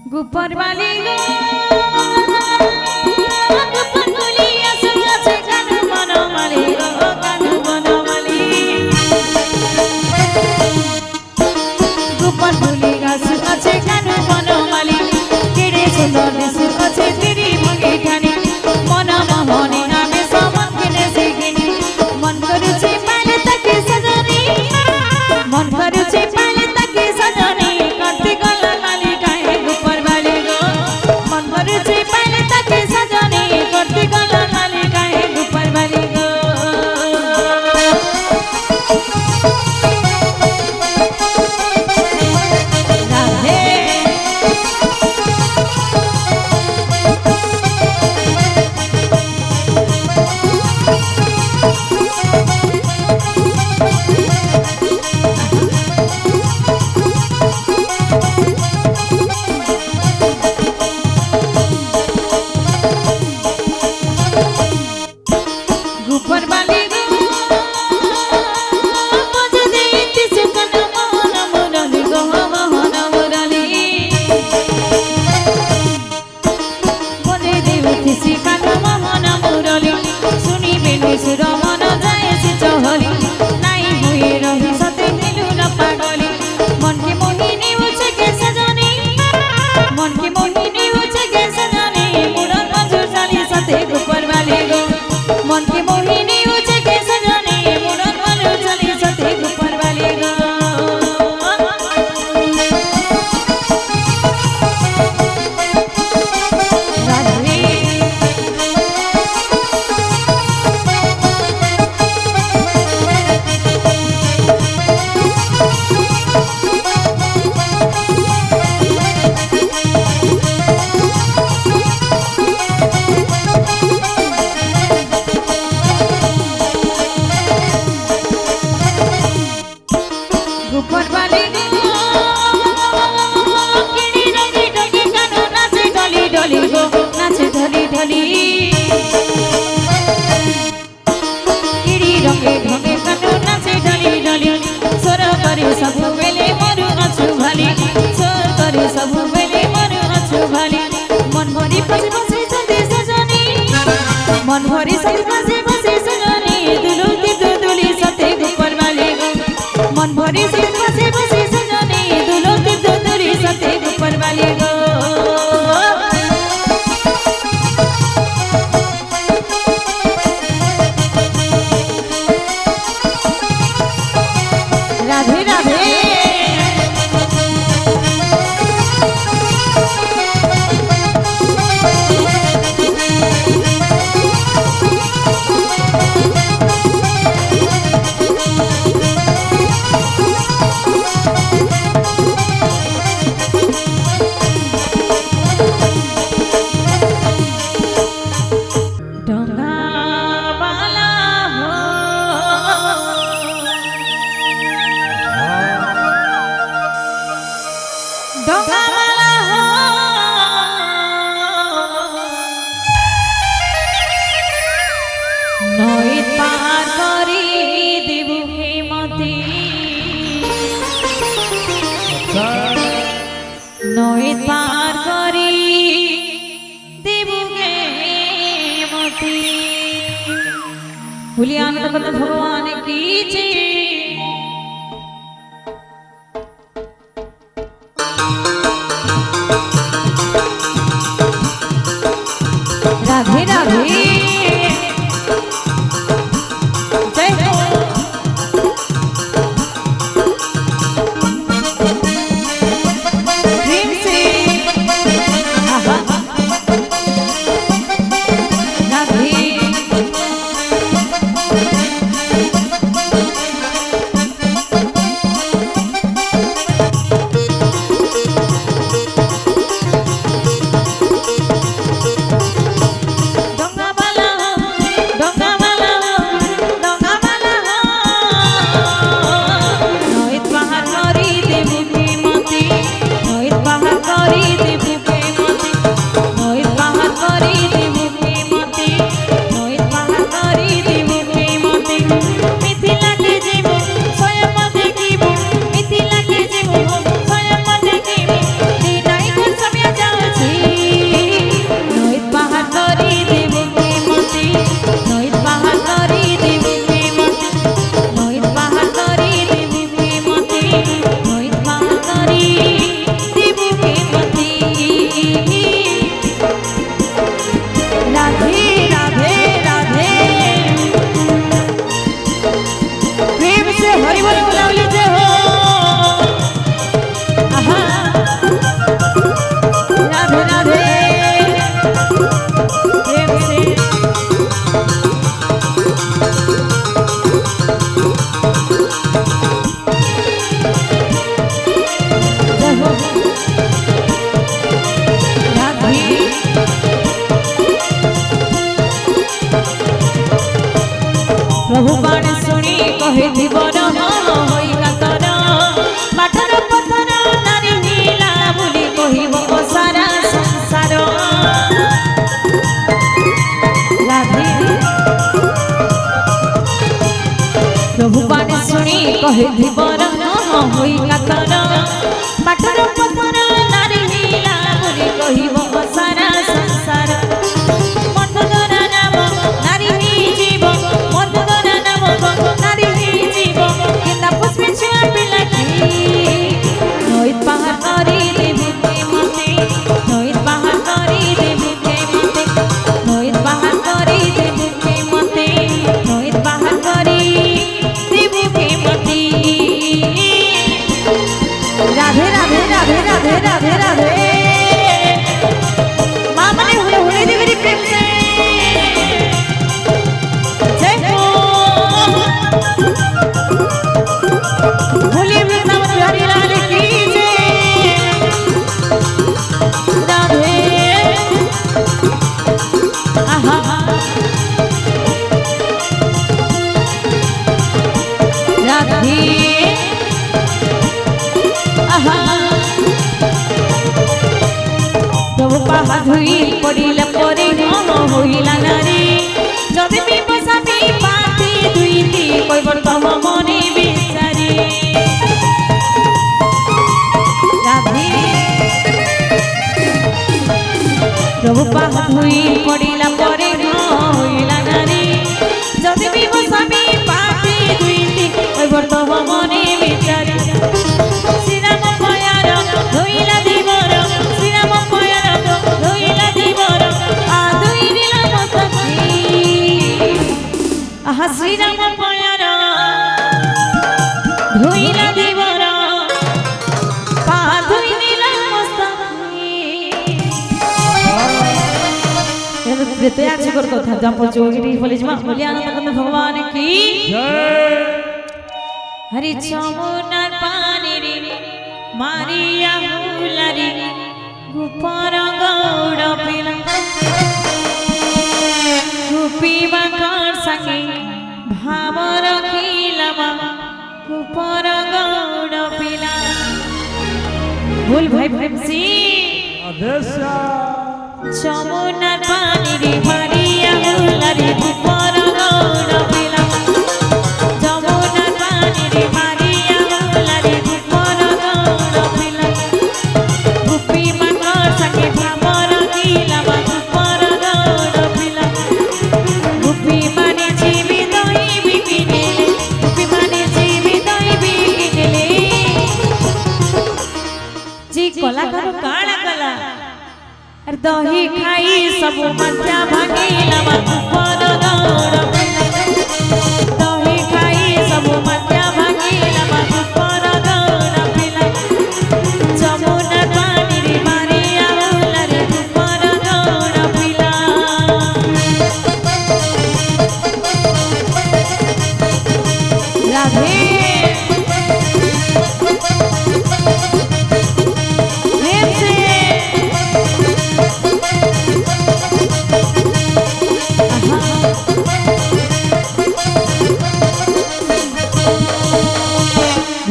গোপর বালি গো গোপর বলি আসে আছে কানু বনমালি গো কানু বনমালি গোপর বলি আসে আছে কানু বনমালি কেড়ে সুন্দর দেশে আছে তেরি ভঙ্গি ঠানি মন মোহনে আমি সমন কিনে শিখিনি মন করেছে পাইলে তাকে সজনী মন করেছে পাইলে তাকে সজনী করতে গলা মালি গায়ে গোপর বালি গো মন করেছে পাইলে তাকে সজনী করতে গলা মালি গায়ে গোপর বালি গো রাধে গোপর বালি গো বুঝে দিতেছে কানু মোহন মুরলি গো মোহন মুরলি বুঝে দিতেছে কানু মোহন মুরলি শুনিবে নিশুর মন যায়ছে চহলি নাই হয়ে রহি সতে দিলু না পাগলি মনকে মোহিনী উঠে গেছে জানি মনকে মোহিনী উঠে গেছে জানি মুরন মজুর জানি সতে গোপর বালি গো মনকে মোহিনী উঠে গেছে জানি মুরন মজুর জানি সতে গোপর বালি গো রাধে গোপর বালি গো কিনি রঙে রঙে কানু নাচে ঢলি ঢলি গো নাচে ঢলি ঢলি কিনি রঙে রঙে কানু নাচে ঢলি ঢলি সোর করে সবু বেলে মরু আছু ভালি সোর করে সবু বেলে মরু আছু ভালি মন ভরি পাশে পাশে চলে সজনী মন ভরি সবে পাশে পাশে সজনী দুলুতি দুদুলি সাথে গোপর বালি গো মন ভরি সবে পাশে পাশে সজনী দুলুতি দুদুলি সাথে গোপর বালি গো রাধে রাধে ডঙ্গাবালা হো ডঙ্গাবালা হো নই পার করি দেব হেমতি নই পার করি দেব হেমতি भूलिया भगवान की जय। राधे राधे जय हो प्रेम से आहा राधे कहे धीवर होई कातर बाटर पथर नारी नीला बोली कहिबो सारा संसार मर्दरा नाम नारी ही जीव मर्दरा नाम नारी ही जीव केना पुष्पे छुआ पिलाकी नईत पाहाड़ करी देबे मते नईत पाहाड़ करी देबे मते नईत पाहाड़ करी देबे मते नईत पाहाड़ करी देबे मते राधे राधे राधे राधे राधे राधे मां मने हुले हुले देवी प्रेम से जय हो होली वृंदावन बिहारी लाल की जय राधे आहा राधे प्रभु पाहा धुई पड़िला परे होइला नारी जदि भी बसा भी पाती दुईती कइबर तम मने बिचारी राधे प्रभु पाहा धुई पड़िला परे होइला नारी जदि भी बसा भी पाती दुईती कइबर तम मने बिचारी श्रीराम पयार धोइला दीवर श्रीराम पयार धोइला दीवर आ धोइला मस्तकी आहा श्रीराम पयार धोइला दीवर पा धोइला मस्तकी एबे प्रेतया छिकर कथा जम्पर जोगिरी फलिजमा कल्याण भगवान की जय हरि चमुनार पानी रे मारिया हुलारी गुपर गौड़ पिला गुपी बाकर संगे भाव रखिलामा गुपर गौड़ पिला भूल भाई प्रेम सिंह अधेशा चमुनार पानी रे मारिया हुलारी गुपर गौड़ पिला कलाकार काला कला दही खाई सब मध्या भागी लमा